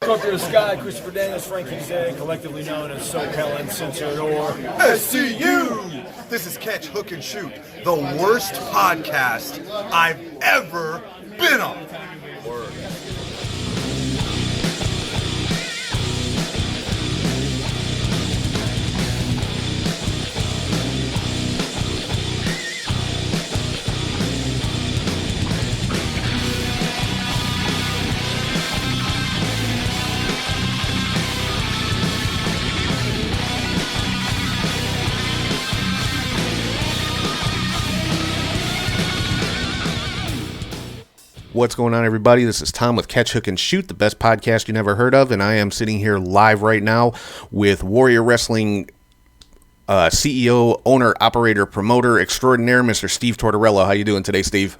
Come through the sky, Christopher Daniels, Frankie Zay, collectively known as SoCal Uncensored or SCU! This is Catch, Hook, and Shoot, the worst podcast I've ever been on. Word. What's going on, everybody? This is Tom with Catch, Hook, and Shoot, the best podcast you never heard of, and I am sitting here live right now with Warrior Wrestling CEO, owner, operator, promoter extraordinaire, Mr. Steve Tortorella. How you doing today, Steve?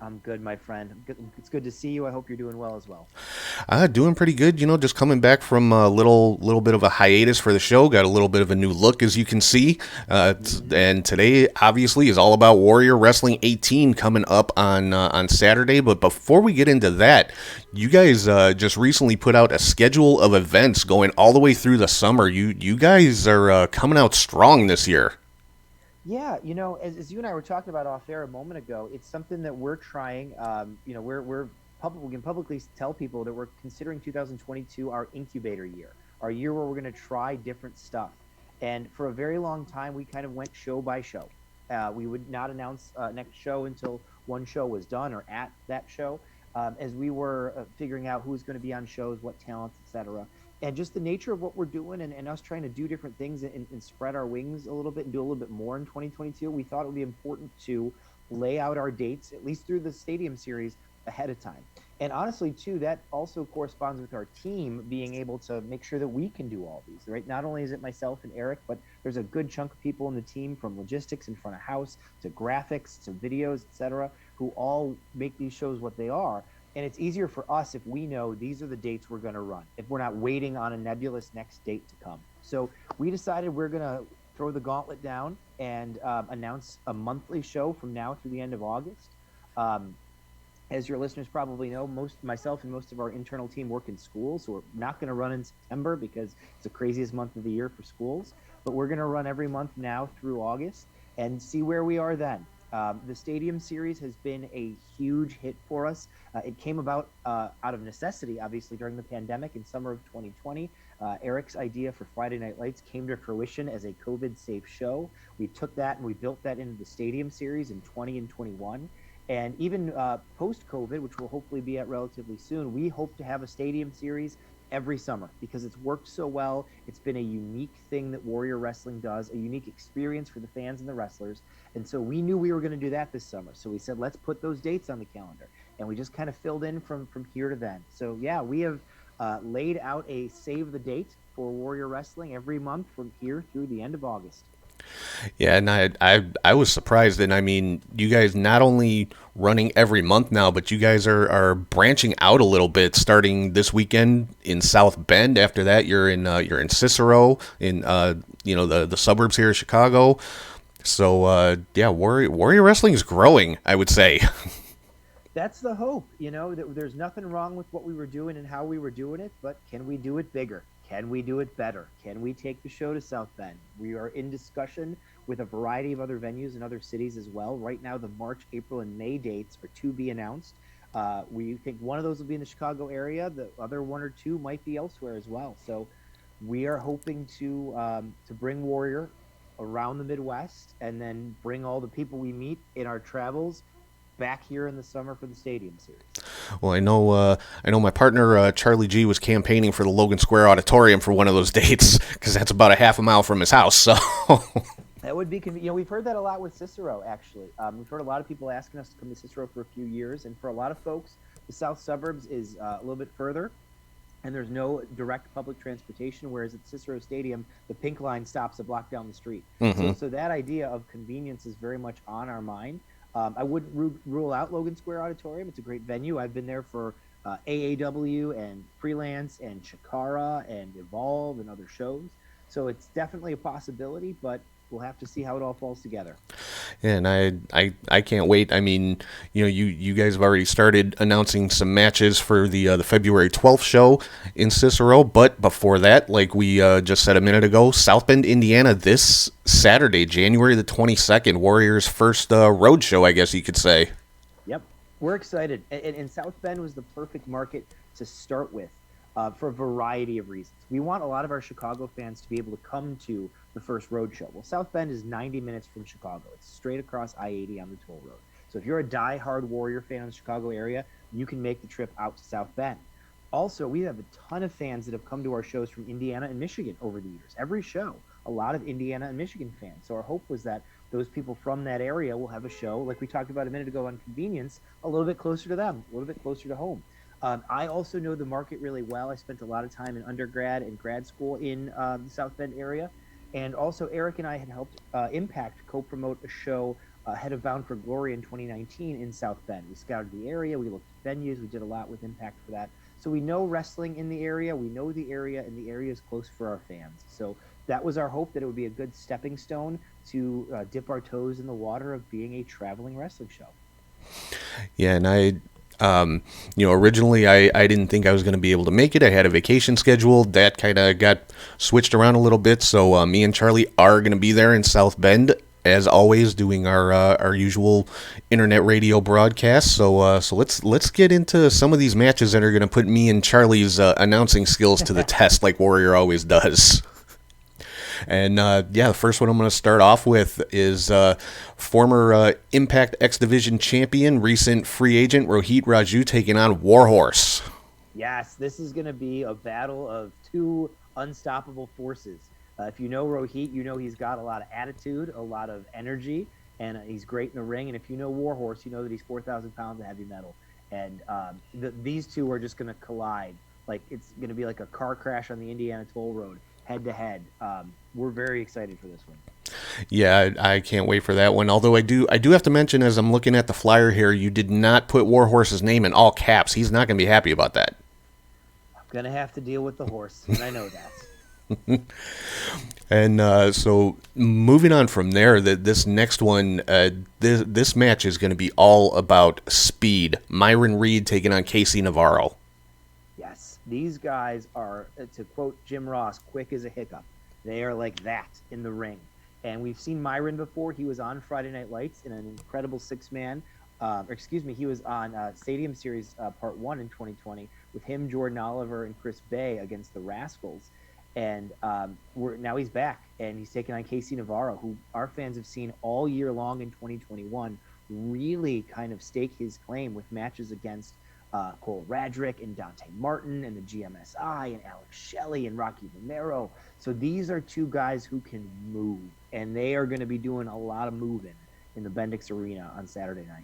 I'm good, my friend. It's good to see you. I hope you're doing well as well. Doing pretty good. You know, just coming back from a little bit of a hiatus for the show. Got a little bit of a new look, as you can see. And today, obviously, is all about Warrior Wrestling 18 coming up on Saturday. But before we get into that, you guys just recently put out a schedule of events going all the way through the summer. You guys are coming out strong this year. Yeah, you know, as you and I were talking about off air a moment ago, it's something that we're trying. We can publicly tell people that we're considering 2022 our incubator year, our year where we're going to try different stuff. And for a very long time, we kind of went show by show. We would not announce next show until one show was done or at that show, as we were figuring out who was going to be on shows, what talents, etc. And just the nature of what we're doing and us trying to do different things and spread our wings a little bit and do a little bit more in 2022, we thought it would be important to lay out our dates, at least through the Stadium Series, ahead of time. And honestly, too, that also corresponds with our team being able to make sure that we can do all these, right? Not only is it myself and Eric, but there's a good chunk of people in the team, from logistics in front of house to graphics to videos, etc., who all make these shows what they are. And it's easier for us if we know these are the dates we're going to run, if we're not waiting on a nebulous next date to come. So we decided we're going to throw the gauntlet down and announce a monthly show from now through the end of August. As your listeners probably know, myself and most of our internal team work in schools, so we're not going to run in September because it's the craziest month of the year for schools. But we're going to run every month now through August and see where we are then. The Stadium Series has been a huge hit for us. It came about out of necessity, obviously, during the pandemic in summer of 2020. Eric's idea for Friday Night Lights came to fruition as a COVID-safe show. We took that and we built that into the Stadium Series in 20 and 21. And even post-COVID, which we'll hopefully be at relatively soon, we hope to have a Stadium Series every summer because it's worked so well. It's been a unique thing that Warrior Wrestling does, a unique experience for the fans and the wrestlers. And so we knew we were going to do that this summer. So we said, let's put those dates on the calendar. And we just kind of filled in from here to then. So yeah, we have laid out a save the date for Warrior Wrestling every month from here through the end of August. Yeah, and I was surprised, and I mean, you guys not only running every month now, but you guys are branching out a little bit, starting this weekend in South Bend. After that, you're in Cicero, in the suburbs here of Chicago. So yeah, Warrior Wrestling is growing, I would say. That's the hope, there's nothing wrong with what we were doing and how we were doing it, but can we do it bigger? Can we do it better? Can we take the show to South Bend? We are in discussion with a variety of other venues in other cities as well. Right now, the March, April, and May dates are to be announced. We think one of those will be in the Chicago area. The other one or two might be elsewhere as well. So we are hoping to bring Warrior around the Midwest and then bring all the people we meet in our travels back here in the summer for the Stadium Series. Well, I know my partner Charlie G was campaigning for the Logan Square Auditorium for one of those dates because that's about a half a mile from his house. So that would be convenient. We've heard that a lot with Cicero. Actually, we've heard a lot of people asking us to come to Cicero for a few years, and for a lot of folks, the south suburbs is a little bit further, and there's no direct public transportation. Whereas at Cicero Stadium, the Pink Line stops a block down the street. Mm-hmm. So that idea of convenience is very much on our mind. I wouldn't rule out Logan Square Auditorium. It's a great venue. I've been there for AAW and Freelance and Chikara and Evolve and other shows. So it's definitely a possibility, but we'll have to see how it all falls together. And I can't wait. I mean, you guys have already started announcing some matches for the February 12th show in Cicero, but before that, like we just said a minute ago, South Bend, Indiana, this Saturday, January the 22nd, Warriors' first road show, I guess you could say. Yep, we're excited. And South Bend was the perfect market to start with for a variety of reasons. We want a lot of our Chicago fans to be able to come to the first road show. Well, South Bend is 90 minutes from Chicago. It's straight across I-80 on the toll road. So if you're a die-hard Warrior fan in the Chicago area, you can make the trip out to South Bend. Also, we have a ton of fans that have come to our shows from Indiana and Michigan over the years. Every show, a lot of Indiana and Michigan fans. So our hope was that those people from that area will have a show, like we talked about a minute ago on convenience, a little bit closer to them, a little bit closer to home. I also know the market really well. I spent a lot of time in undergrad and grad school in the South Bend area. And also, Eric and I had helped Impact co-promote a show ahead of Bound for Glory in 2019 in South Bend. We scouted the area, we looked at venues, we did a lot with Impact for that. So we know wrestling in the area, we know the area, and the area is close for our fans. So that was our hope, that it would be a good stepping stone to dip our toes in the water of being a traveling wrestling show. Yeah, and originally I didn't think I was going to be able to make it. I had a vacation scheduled that kind of got switched around a little bit. So me and Charlie are going to be there in South Bend, as always, doing our usual internet radio broadcast. So let's get into some of these matches that are going to put me and Charlie's announcing skills to the test, like Warrior always does. And the first one I'm going to start off with is former Impact X Division champion, recent free agent Rohit Raju taking on Warhorse. Yes, this is going to be a battle of two unstoppable forces. If you know Rohit, you know he's got a lot of attitude, a lot of energy, and he's great in the ring. And if you know Warhorse, you know that he's 4,000 pounds of heavy metal. And these two are just going to collide. Like, it's going to be like a car crash on the Indiana toll road, head to head. We're very excited for this one. Yeah, I can't wait for that one. Although I do have to mention, as I'm looking at the flyer here, you did not put Warhorse's name in all caps. He's not going to be happy about that. I'm going to have to deal with the horse, and I know that. And so moving on from there, this next one, this match is going to be all about speed. Myron Reed taking on Casey Navarro. Yes, these guys are, to quote Jim Ross, quick as a hiccup. They are like that in the ring. And we've seen Myron before. He was on Friday Night Lights in an incredible six-man. He was on Stadium Series Part 1 in 2020 with him, Jordan Oliver, and Chris Bay against the Rascals. And now he's back, and he's taking on Casey Navarro, who our fans have seen all year long in 2021 really kind of stake his claim with matches against Cole Radrick and Dante Martin and the GMSI and Alex Shelley and Rocky Romero. So these are two guys who can move, and they are going to be doing a lot of moving in the Bendix Arena on Saturday night.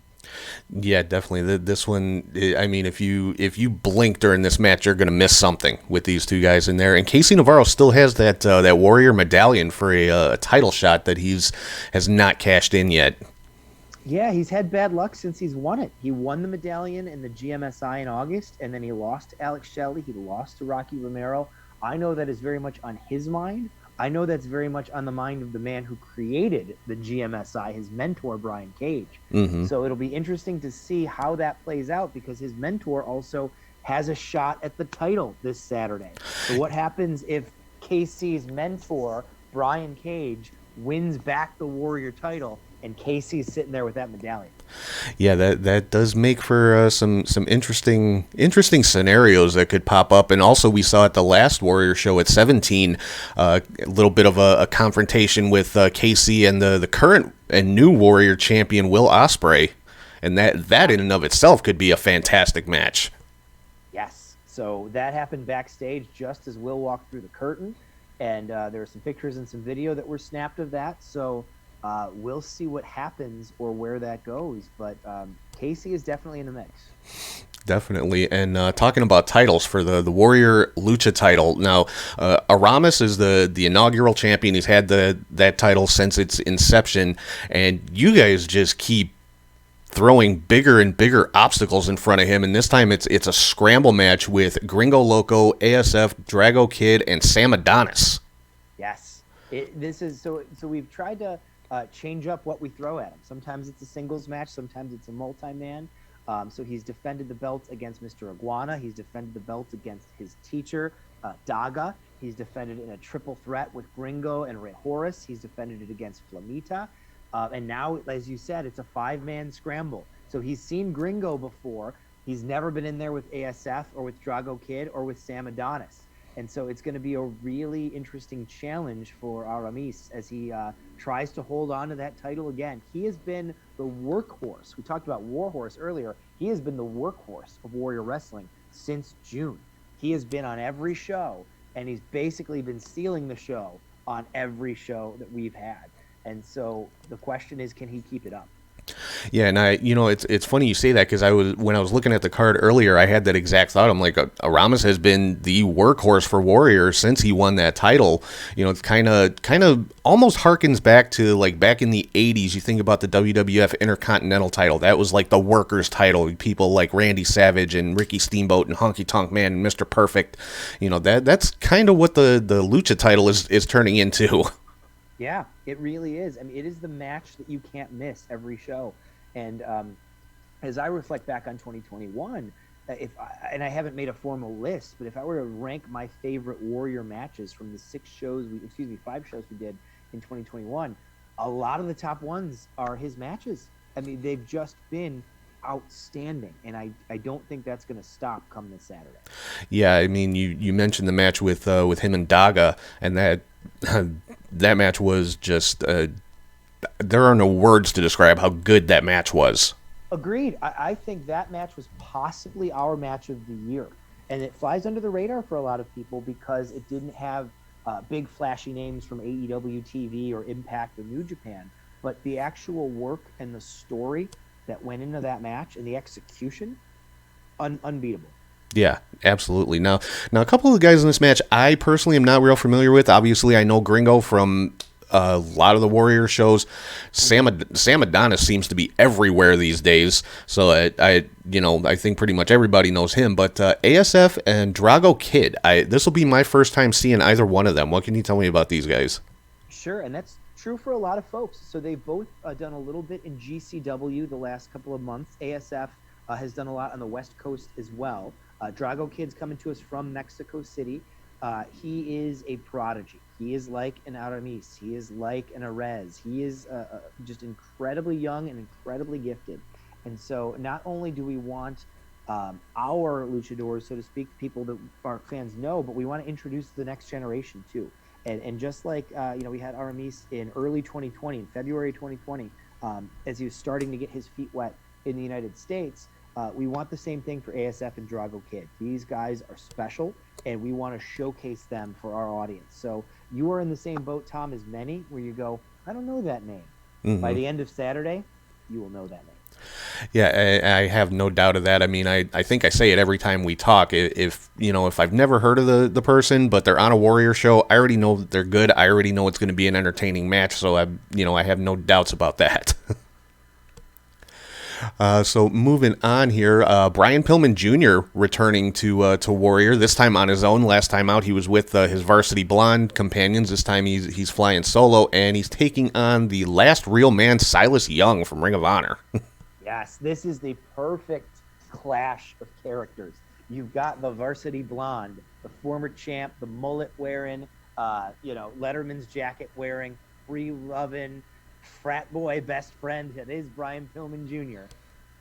Yeah, definitely. This one, I mean, if you blink during this match, you're going to miss something with these two guys in there. And Casey Navarro still has that Warrior medallion for a title shot that has not cashed in yet. Yeah, he's had bad luck since he's won it. He won the medallion in the GMSI in August, and then he lost to Alex Shelley. He lost to Rocky Romero. I know that is very much on his mind. I know that's very much on the mind of the man who created the GMSI, his mentor, Brian Cage. Mm-hmm. So it'll be interesting to see how that plays out, because his mentor also has a shot at the title this Saturday. So what happens if KC's mentor, Brian Cage, wins back the Warrior title and Casey's sitting there with that medallion? Yeah, that does make for some interesting scenarios that could pop up. And also, we saw at the last Warrior show at 17 a little bit of a confrontation with Casey and the current and new Warrior champion Will Ospreay, and that in and of itself could be a fantastic match. Yes, so that happened backstage just as Will walked through the curtain, and there were some pictures and some video that were snapped of that. So we'll see what happens or where that goes, but Casey is definitely in the mix. Definitely. And talking about titles for the Warrior Lucha title, now Aramis is the inaugural champion. He's had that title since its inception, and you guys just keep throwing bigger and bigger obstacles in front of him, and this time it's a scramble match with Gringo Loco, ASF, Drago Kid, and Sam Adonis. Yes. This is so we've tried to change up what we throw at him. Sometimes it's a singles match, sometimes it's a multi-man. So he's defended the belt against Mr. Iguana. He's defended the belt against his teacher, Daga. He's defended it in a triple threat with Gringo and Rey Horus. He's defended it against Flamita. And now, as you said, it's a 5-man scramble. So he's seen Gringo before. He's never been in there with ASF or with Drago Kid or with Sam Adonis. And so it's going to be a really interesting challenge for Aramis as he tries to hold on to that title again. He has been the workhorse. We talked about Warhorse earlier. He has been the workhorse of Warrior Wrestling since June. He has been on every show, and he's basically been stealing the show on every show that we've had. And so the question is, can he keep it up? Yeah, and it's funny you say that, because when I was looking at the card earlier, I had that exact thought. I'm like, Aramis has been the workhorse for Warrior since he won that title. It's kind of almost harkens back to like back in the 80s. You think about the WWF Intercontinental title. That was like the workers title. People like Randy Savage and Ricky Steamboat and Honky Tonk Man and Mr. Perfect. That's kind of what the Lucha title is turning into. Yeah, it really is. I mean, it is the match that you can't miss every show. And as I reflect back on 2021, and I haven't made a formal list, but if I were to rank my favorite Warrior matches from the 5 shows we did in 2021, a lot of the top ones are his matches. I mean, they've just been outstanding, and I don't think that's going to stop come this Saturday. Yeah, I mean, you mentioned the match with him and Daga, and that match was just there are no words to describe how good that match was. Agreed. I think that match was possibly our match of the year, and it flies under the radar for a lot of people because it didn't have big flashy names from AEW TV or Impact or New Japan, but the actual work and the story that went into that match and the execution, unbeatable. Yeah, absolutely. Now, a couple of the guys in this match I personally am not real familiar with. Obviously, I know Gringo from a lot of the Warrior shows. Sam Adonis seems to be everywhere these days, so I think pretty much everybody knows him. But ASF and Drago Kid, this will be my first time seeing either one of them. What can you tell me about these guys? Sure, and that's true for a lot of folks. So they've both done a little bit in GCW the last couple of months. ASF has done a lot on the West Coast as well. Drago Kid's coming to us from Mexico City. He is a prodigy. He is like an Aramis. He is like an Arez. He is just incredibly young and incredibly gifted. And so not only do we want our luchadors, so to speak, people that our fans know, but we want to introduce the next generation too. And just like we had Aramis in early 2020, in February 2020, as he was starting to get his feet wet in the United States, we want the same thing for ASF and Drago Kid. These guys are special, and we want to showcase them for our audience. So you are in the same boat, Tom, as many, where you go, I don't know that name. Mm-hmm. By the end of Saturday, you will know that name. Yeah, I have no doubt of that. I mean, I think I say it every time we talk. If I've never heard of the person, but they're on a Warrior show, I already know that they're good. I already know it's going to be an entertaining match, so I have no doubts about that. So moving on here, Brian Pillman Jr. returning to Warrior, this time on his own. Last time out, he was with his Varsity Blonde companions. This time he's flying solo, and he's taking on the last real man, Silas Young from Ring of Honor. Yes, this is the perfect clash of characters. You've got the Varsity Blonde, the former champ, the mullet wearing, Letterman's jacket wearing, free loving, frat boy best friend that is Brian Pillman Jr.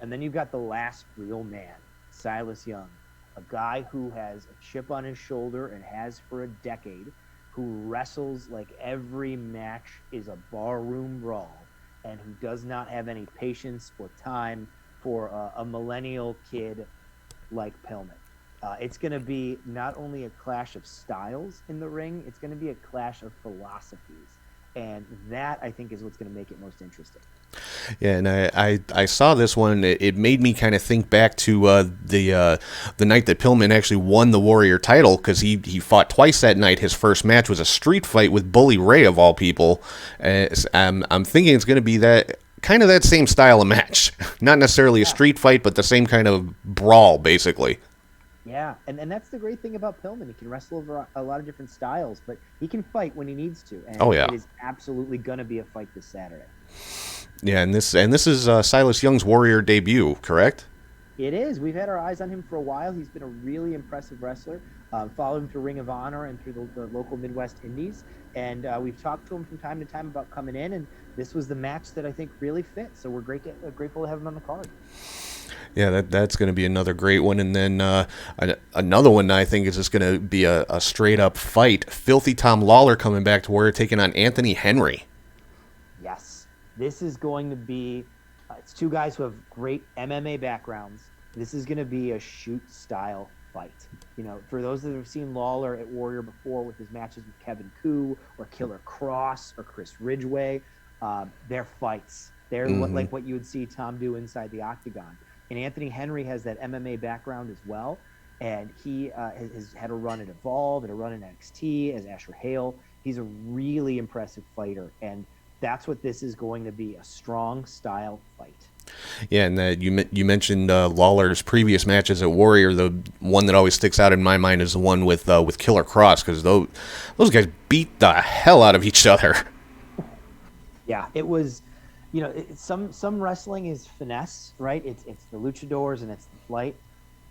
And then you've got the last real man, Silas Young, a guy who has a chip on his shoulder and has for a decade, who wrestles like every match is a barroom brawl, and who does not have any patience or time for a millennial kid like Pillman. It's going to be not only a clash of styles in the ring, it's going to be a clash of philosophies. And that, I think, is what's going to make it most interesting. Yeah, and I saw this one. It made me kind of think back to the night that Pillman actually won the Warrior title, because he fought twice that night. His first match was a street fight with Bully Ray, of all people. I'm thinking it's going to be that same style of match. Not necessarily a street fight, but the same kind of brawl, basically. Yeah, and that's the great thing about Pillman. He can wrestle over a lot of different styles, but he can fight when he needs to. And Oh, yeah. it is absolutely going to be a fight this Saturday. Yeah, and this is Silas Young's Warrior debut, correct? It is. We've had our eyes on him for a while. He's been a really impressive wrestler. Followed him through Ring of Honor and through the local Midwest Indies. And we've talked to him from time to time about coming in, and this was the match that I think really fit. So we're grateful to have him on the card. Yeah, that's going to be another great one. And then another one I think is just going to be a straight-up fight. Filthy Tom Lawler coming back to Warrior, taking on Anthony Henry. Yes. This is going to be it's two guys who have great MMA backgrounds. This is going to be a shoot-style fight. You know, for those that have seen Lawler at Warrior before with his matches with Kevin Koo or Killer Cross or Chris Ridgway, they're fights. They're like what you would see Tom do inside the octagon. And Anthony Henry has that MMA background as well. And he has had a run at Evolve and a run in NXT as Asher Hale. He's a really impressive fighter. And that's what this is going to be, a strong style fight. Yeah, and you mentioned Lawler's previous matches at Warrior. The one that always sticks out in my mind is the one with Killer Cross, because those guys beat the hell out of each other. Yeah, it was, you know, some wrestling is finesse, right? It's the luchadors and it's the flight.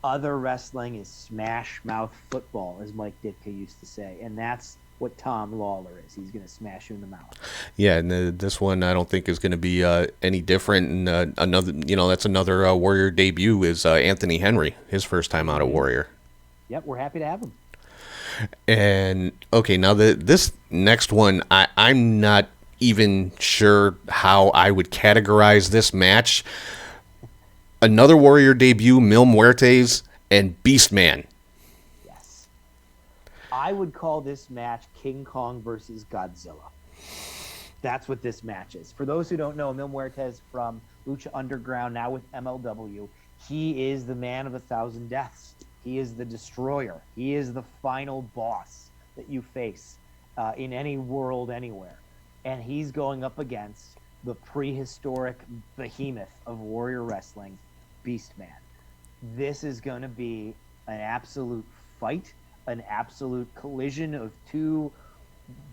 Other wrestling is smash mouth football, as Mike Ditka used to say, and that's what Tom Lawler is. He's going to smash you in the mouth. Yeah, and this one I don't think is going to be any different. And that's another Warrior debut is Anthony Henry, his first time out at Warrior. Yep, we're happy to have him. And okay, now this next one, I'm not even sure how I would categorize this match. Another Warrior debut, Mil Muertes and Beastman. Yes. I would call this match King Kong versus Godzilla. That's what this match is. For those who don't know, Mil Muertes from Lucha Underground, now with MLW, he is the man of 1,000 deaths. He is the destroyer. He is the final boss that you face in any world, anywhere. And he's going up against the prehistoric behemoth of Warrior Wrestling, Beastman. This is going to be an absolute fight, an absolute collision of two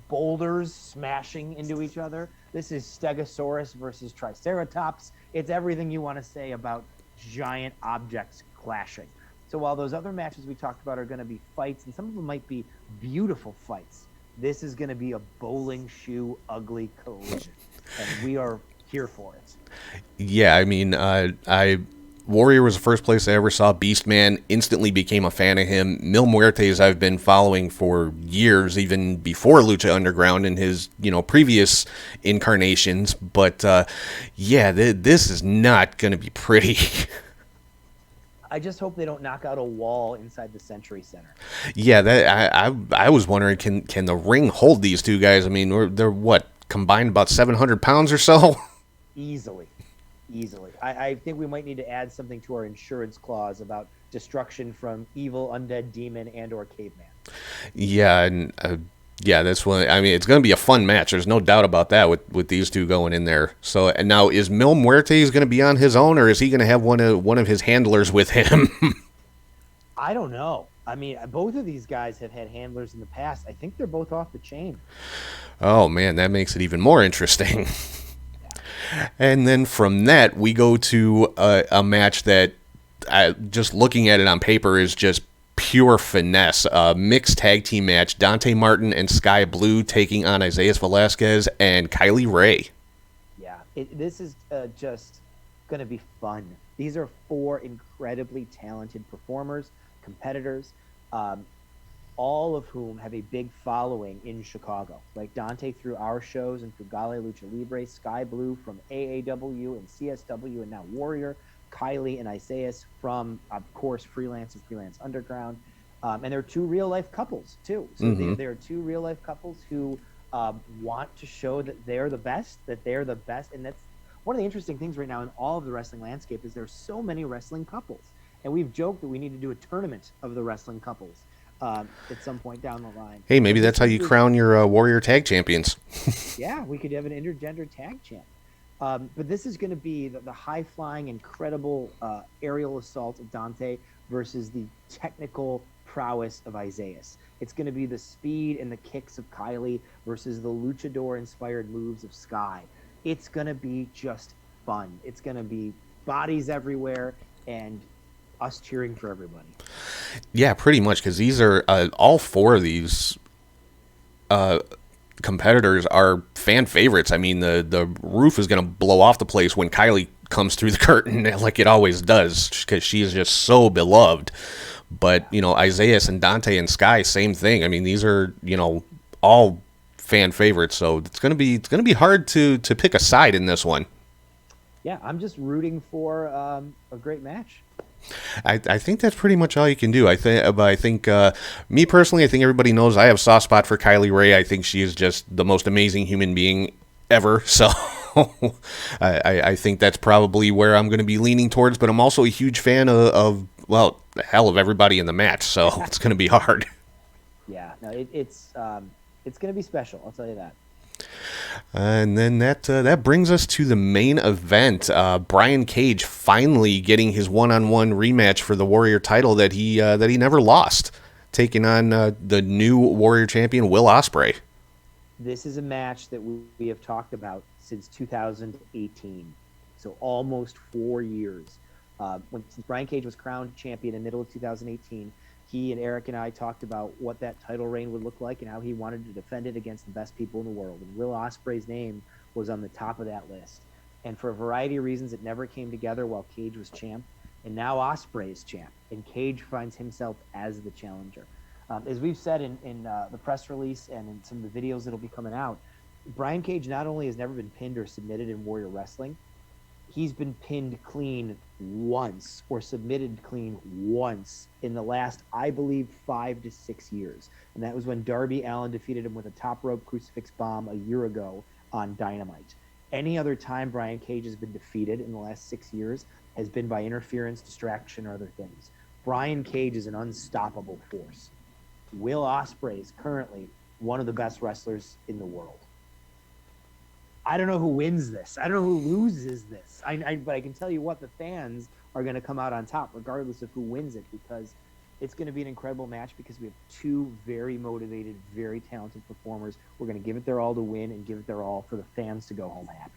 boulders smashing into each other. This is Stegosaurus versus Triceratops. It's everything you want to say about giant objects clashing. So while those other matches we talked about are going to be fights, and some of them might be beautiful fights, this is going to be a bowling shoe ugly collision, and we are here for it. Yeah, I mean, Warrior was the first place I ever saw Beastman. Instantly became a fan of him. Mil Muertes I've been following for years, even before Lucha Underground and his previous incarnations. But this is not going to be pretty. I just hope they don't knock out a wall inside the Century Center. Yeah, I was wondering, can the ring hold these two guys? I mean, they're what, combined about 700 pounds or so? Easily. I think we might need to add something to our insurance clause about destruction from evil, undead, demon, and or caveman. Yeah, and that's one. I mean, it's going to be a fun match. There's no doubt about that with these two going in there. So, and now is Mil Muertes going to be on his own, or is he going to have one of his handlers with him? I don't know. I mean, both of these guys have had handlers in the past. I think they're both off the chain. Oh man, that makes it even more interesting. And then from that, we go to a match that, just looking at it on paper, is just pure finesse. Mixed tag team match. Dante Martin and Sky Blue taking on Isaiah Velasquez and Kylie Ray. Yeah, this is just going to be fun. These are four incredibly talented performers, competitors, all of whom have a big following in Chicago. Like Dante through our shows and through Gale Lucha Libre, Sky Blue from AAW and CSW and now Warrior, Kylie and Isaiah from, of course, Freelance and Freelance Underground. And they're two real-life couples, too. So they're two real-life couples who want to show that they're the best, And that's one of the interesting things right now in all of the wrestling landscape is there's so many wrestling couples. And we've joked that we need to do a tournament of the wrestling couples at some point down the line. Hey, maybe that's how you crown your Warrior Tag Champions. Yeah, we could have an intergender tag champ. But this is going to be the high-flying, incredible aerial assault of Dante versus the technical prowess of Isaiah. It's going to be the speed and the kicks of Kylie versus the luchador-inspired moves of Sky. It's going to be just fun. It's going to be bodies everywhere and us cheering for everybody. Yeah, pretty much, because these are all four of these competitors are fan favorites. I mean, the roof is going to blow off the place when Kylie comes through the curtain, like it always does, because she is just so beloved. But, you know, Isaiah and Dante and Sky, same thing. I mean, these are, you know, all fan favorites, so it's gonna be hard to pick a side in this one. Yeah, I'm just rooting for a great match. I think that's pretty much all you can do. I think me personally, I think everybody knows I have a soft spot for Kylie Ray. I think she is just the most amazing human being ever. So I think that's probably where I'm going to be leaning towards. But I'm also a huge fan of well, the hell of everybody in the match. So it's going to be hard. Yeah, no, it's going to be special. I'll tell you that. And then that brings us to the main event. Brian Cage finally getting his one-on-one rematch for the Warrior title that he never lost, taking on the new Warrior champion Will Ospreay. This is a match that we have talked about since 2018, so almost 4 years. Since Brian Cage was crowned champion in the middle of 2018. He and Eric and I talked about what that title reign would look like and how he wanted to defend it against the best people in the world. And Will Ospreay's name was on the top of that list. And for a variety of reasons, it never came together while Cage was champ. And now Ospreay is champ, and Cage finds himself as the challenger. As we've said in the press release and in some of the videos that will be coming out, Brian Cage not only has never been pinned or submitted in Warrior Wrestling, he's been pinned clean once or submitted clean once in the last, I believe, 5 to 6 years. And that was when Darby Allin defeated him with a top rope crucifix bomb a year ago on Dynamite. Any other time Brian Cage has been defeated in the last 6 years has been by interference, distraction, or other things. Brian Cage is an unstoppable force. Will Ospreay is currently one of the best wrestlers in the world. I don't know who wins this. I don't know who loses this. But I can tell you what, the fans are going to come out on top regardless of who wins it, because it's going to be an incredible match because we have two very motivated, very talented performers. We're going to give it their all to win and give it their all for the fans to go home happy.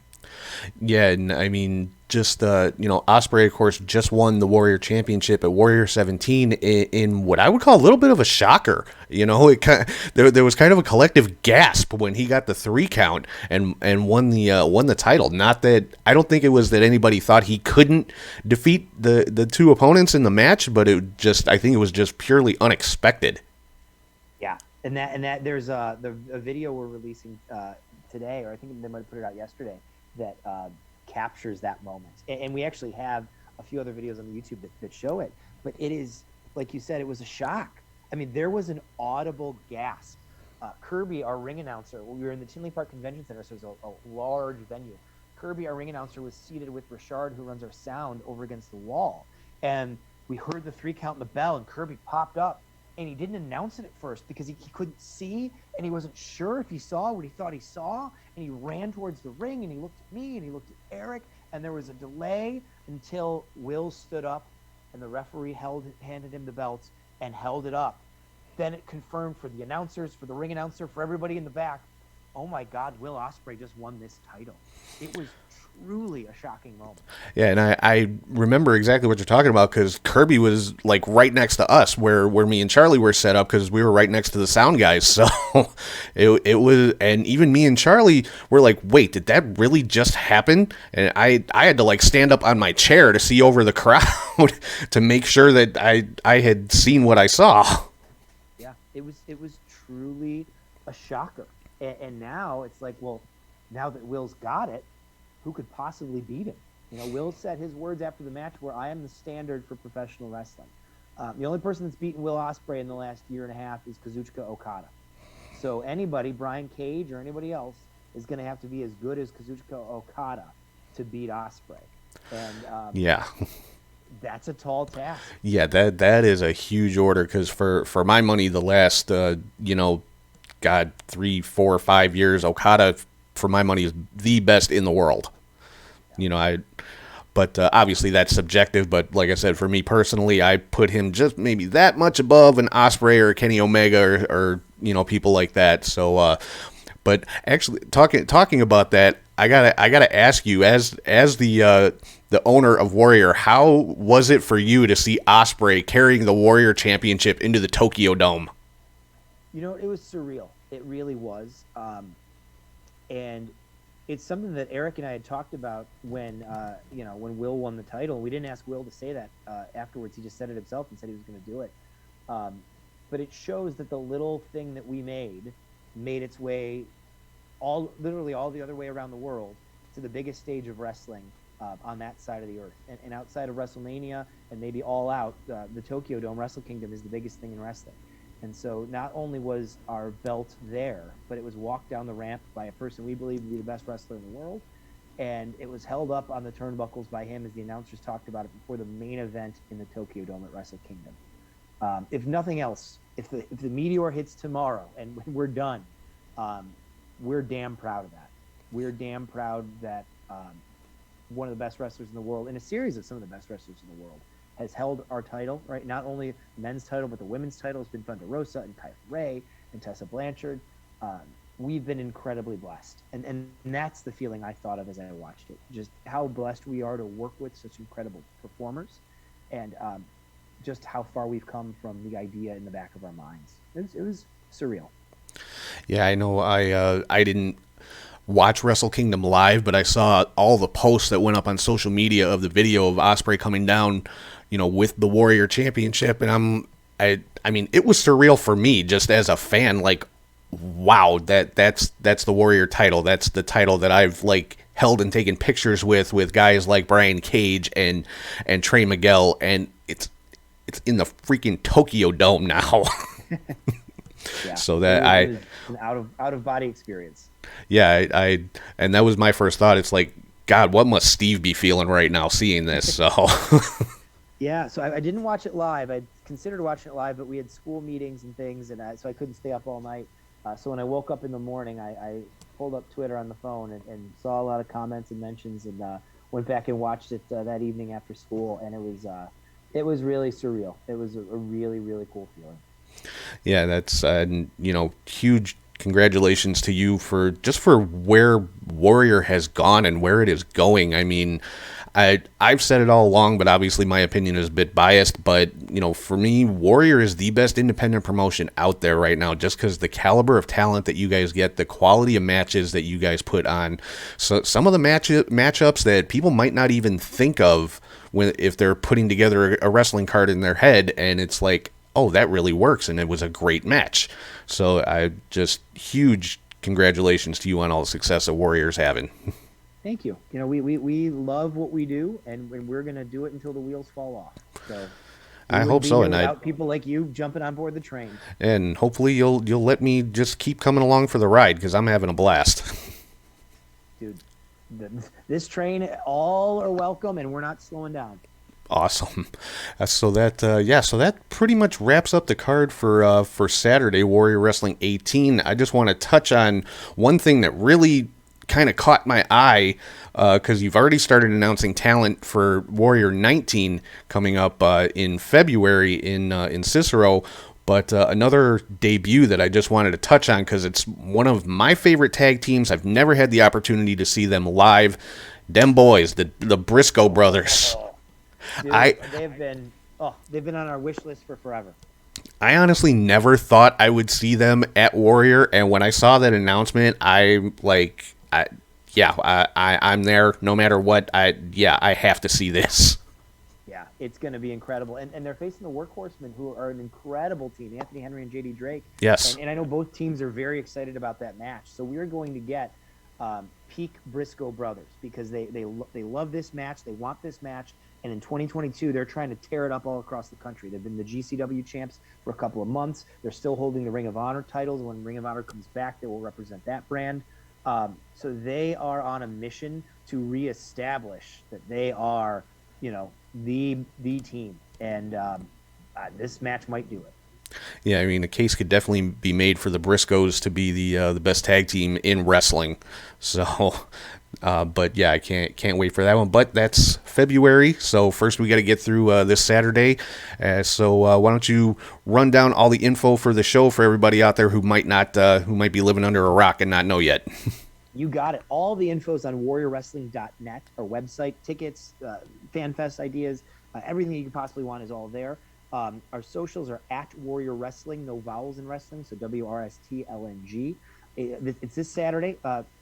Yeah, and I mean, just Ospreay, of course, just won the Warrior Championship at Warrior 17 in what I would call a little bit of a shocker. You know, there was kind of a collective gasp when he got the 3 count and won the title. Not that I don't think it was that anybody thought he couldn't defeat the two opponents in the match, but I think it was just purely unexpected. Yeah, and that there's a video we're releasing today, or I think they might have put it out yesterday, that captures that moment. And we actually have a few other videos on YouTube that show it. But it is, like you said, it was a shock. I mean, there was an audible gasp. Kirby, our ring announcer, we were in the Tinley Park Convention Center, so it was a large venue. Kirby, our ring announcer, was seated with Richard, who runs our sound, over against the wall. And we heard the 3 count and the bell, and Kirby popped up. And he didn't announce it at first because he couldn't see, and he wasn't sure if he saw what he thought he saw. And he ran towards the ring, and he looked at me, and he looked at Eric, and there was a delay until Will stood up, and the referee handed him the belt and held it up. Then it confirmed for the announcers, for the ring announcer, for everybody in the back, oh my God, Will Ospreay just won this title. It was truly a shocking moment. Yeah, and I remember exactly what you're talking about, because Kirby was like right next to us where me and Charlie were set up, because we were right next to the sound guys. So it was, and even me and Charlie were like, wait, did that really just happen? And I had to like stand up on my chair to see over the crowd to make sure that I had seen what I saw. Yeah, it was truly a shocker. And now it's like, well, now that Will's got it, who could possibly beat him? You know, Will said his words after the match were, I am the standard for professional wrestling. The only person that's beaten Will Ospreay in the last year and a half is Kazuchika Okada. So anybody, Brian Cage or anybody else, is going to have to be as good as Kazuchika Okada to beat Ospreay. And yeah. That's a tall task. Yeah, that is a huge order, because for my money, the last, 3, 4, 5 years, Okada, for my money, is the best in the world. You know, But obviously that's subjective. But like I said, for me personally, I put him just maybe that much above an Ospreay or Kenny Omega or people like that. So, but actually talking about that, I gotta ask you as the owner of Warrior, how was it for you to see Ospreay carrying the Warrior Championship into the Tokyo Dome? It was surreal. It really was. And it's something that Eric and I had talked about when Will won the title. We didn't ask Will to say that afterwards. He just said it himself and said he was going to do it. But it shows that the little thing that we made its way literally all the other way around the world to the biggest stage of wrestling on that side of the earth. And outside of WrestleMania and maybe All Out, the Tokyo Dome, Wrestle Kingdom is the biggest thing in wrestling. And so not only was our belt there, but it was walked down the ramp by a person we believe to be the best wrestler in the world. And it was held up on the turnbuckles by him as the announcers talked about it before the main event in the Tokyo Dome at Wrestle Kingdom. If nothing else, if the meteor hits tomorrow and we're done, we're damn proud of that. We're damn proud that one of the best wrestlers in the world, in a series of some of the best wrestlers in the world, has held our title, right? Not only the men's title, but the women's title has been Thunder Rosa and Kylie Ray and Tessa Blanchard. We've been incredibly blessed. And that's the feeling I thought of as I watched it. Just how blessed we are to work with such incredible performers, and just how far we've come from the idea in the back of our minds. It was surreal. Yeah, I know. I didn't watch Wrestle Kingdom live, but I saw all the posts that went up on social media of the video of Ospreay coming down, with the Warrior Championship, and I mean, it was surreal for me just as a fan. Like, wow, that's the Warrior title. That's the title that I've held and taken pictures with guys like Brian Cage and Trey Miguel, and it's in the freaking Tokyo Dome now. Yeah, so that it was an out of body experience. Yeah, I and that was my first thought. It's like, God, what must Steve be feeling right now seeing this? So yeah, so I didn't watch it live. I considered watching it live, but we had school meetings and things, and so I couldn't stay up all night. So when I woke up in the morning, I pulled up Twitter on the phone and saw a lot of comments and mentions, and went back and watched it that evening after school, and it was really surreal. It was a really, really cool feeling. Yeah, that's huge congratulations to you for where Warrior has gone and where it is going. I mean, I've said it all along, but obviously my opinion is a bit biased. But for me, Warrior is the best independent promotion out there right now, just because the caliber of talent that you guys get, the quality of matches that you guys put on. So some of the matchups that people might not even think of if they're putting together a wrestling card in their head, and it's like, oh, that really works, and it was a great match. So I just huge congratulations to you on all the success that Warrior's having. Thank you. We love what we do, and we're going to do it until the wheels fall off. So I hope so, and without people like you jumping on board the train. And hopefully you'll let me just keep coming along for the ride, because I'm having a blast. Dude, this train, all are welcome, and we're not slowing down. Awesome. So that pretty much wraps up the card for Saturday, Warrior Wrestling 18. I just want to touch on one thing that really kind of caught my eye, because you've already started announcing talent for Warrior 19 coming up in February in Cicero. But another debut that I just wanted to touch on, because it's one of my favorite tag teams. I've never had the opportunity to see them live. Them boys, the Briscoe brothers. Dude, they've been on our wish list for forever. I honestly never thought I would see them at Warrior, and when I saw that announcement, I'm there no matter what. I have to see this. Yeah, it's going to be incredible, and they're facing the Workhorsemen, who are an incredible team, Anthony Henry and JD Drake. Yes, and I know both teams are very excited about that match. So we're going to get peak Briscoe brothers, because they love this match, they want this match. And in 2022, they're trying to tear it up all across the country. They've been the GCW champs for a couple of months. They're still holding the Ring of Honor titles. When Ring of Honor comes back, they will represent that brand. So they are on a mission to reestablish that they are, the team. And this match might do it. Yeah, I mean, a case could definitely be made for the Briscoes to be the best tag team in wrestling. So But yeah, I can't wait for that one. But that's February, so first we got to get through this Saturday. So why don't you run down all the info for the show for everybody out there who might be living under a rock and not know yet. You got it. All the info's on warriorwrestling.net, our website. Tickets, fan fest ideas, everything you could possibly want is all there. Our socials are at Warrior Wrestling, no vowels in wrestling, so WRSTLNG. It's this Saturday,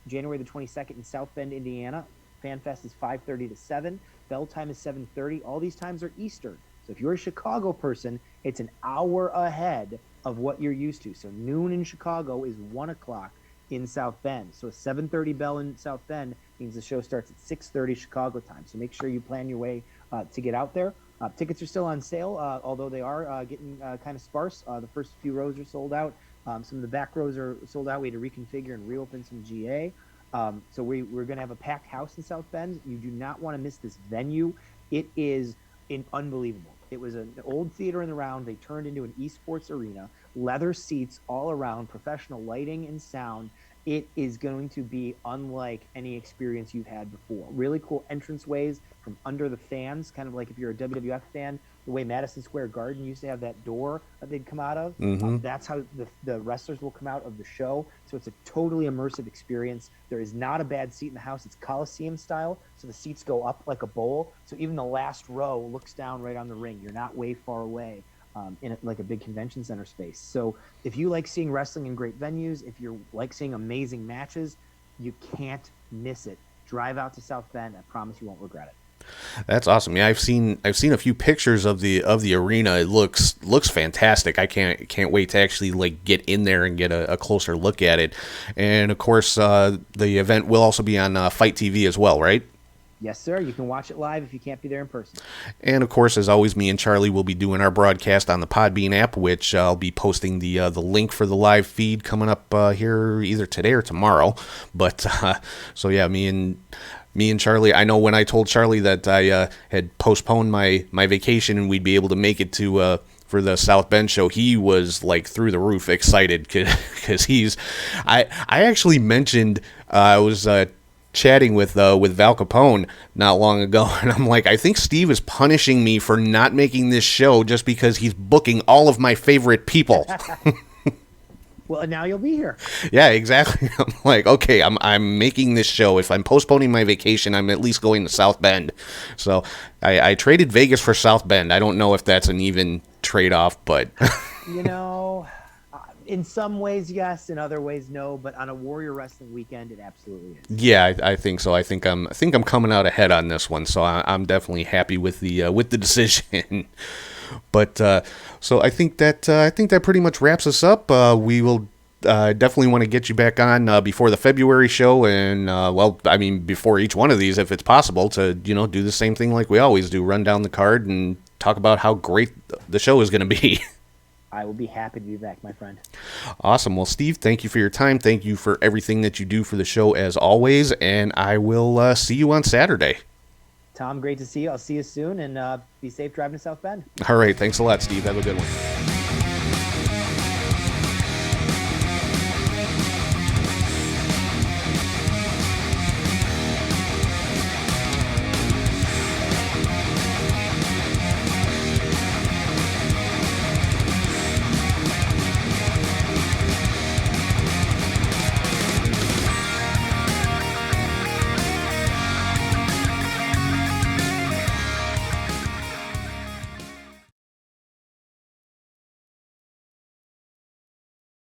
January the 22nd in South Bend, Indiana. Fan fest is 5:30 to 7. Bell time is 7:30. All these times are Eastern. So if you're a Chicago person, it's an hour ahead of what you're used to. So noon in Chicago is 1 o'clock in South Bend. So a 7:30 bell in South Bend means the show starts at 6:30 Chicago time. So make sure you plan your way to get out there. Tickets are still on sale, although they are getting kind of sparse. The first few rows are sold out. Some of the back rows are sold out. We had to reconfigure and reopen some GA. So we're going to have a packed house in South Bend. You do not want to miss this venue. It is unbelievable. It was an old theater in the round. They turned into an esports arena, leather seats all around, professional lighting and sound. It is going to be unlike any experience you've had before. Really cool entranceways from under the fans, kind of like if you're a WWF fan, the way Madison Square Garden used to have that door that they'd come out of. That's how the wrestlers will come out of the show. So it's a totally immersive experience. There is not a bad seat in the house. It's Coliseum style, so the seats go up like a bowl. So even the last row looks down right on the ring. You're not way far away. In like a big convention center space. So if you like seeing wrestling in great venues, if you like seeing amazing matches, you can't miss it. Drive out to South Bend. I promise you won't regret it. That's awesome. Yeah, I've seen a few pictures of the arena. It looks fantastic. I can't wait to actually like get in there and get a closer look at it. And of course, the event will also be on Fight TV as well, right? Yes, sir. You can watch it live if you can't be there in person. And, of course, as always, me and Charlie will be doing our broadcast on the Podbean app, which I'll be posting the link for the live feed coming up here either today or tomorrow. But, so, yeah, me and Charlie, I know when I told Charlie that I had postponed my vacation and we'd be able to make it to for the South Bend show, he was, like, through the roof excited because I actually mentioned I was chatting with Val Capone not long ago, and I'm like, I think Steve is punishing me for not making this show just because he's booking all of my favorite people. Well, now you'll be here. Yeah, exactly. I'm like, okay, I'm making this show. If I'm postponing my vacation, I'm at least going to South Bend. So I traded Vegas for South Bend. I don't know if that's an even trade-off, but you know, in some ways, yes. In other ways, no. But on a Warrior Wrestling weekend, it absolutely is. Yeah, I think so. I think I'm coming out ahead on this one. So I'm definitely happy with the decision. But so I think that pretty much wraps us up. We will definitely want to get you back on before the February show, and well, I mean before each one of these, if it's possible, to do the same thing like we always do, run down the card and talk about how great the show is going to be. I will be happy to be back, my friend. Awesome. Well, Steve, thank you for your time. Thank you for everything that you do for the show as always, and I will see you on Saturday. Tom, great to see you. I'll see you soon, and be safe driving to South Bend. All right. Thanks a lot, Steve. Have a good one.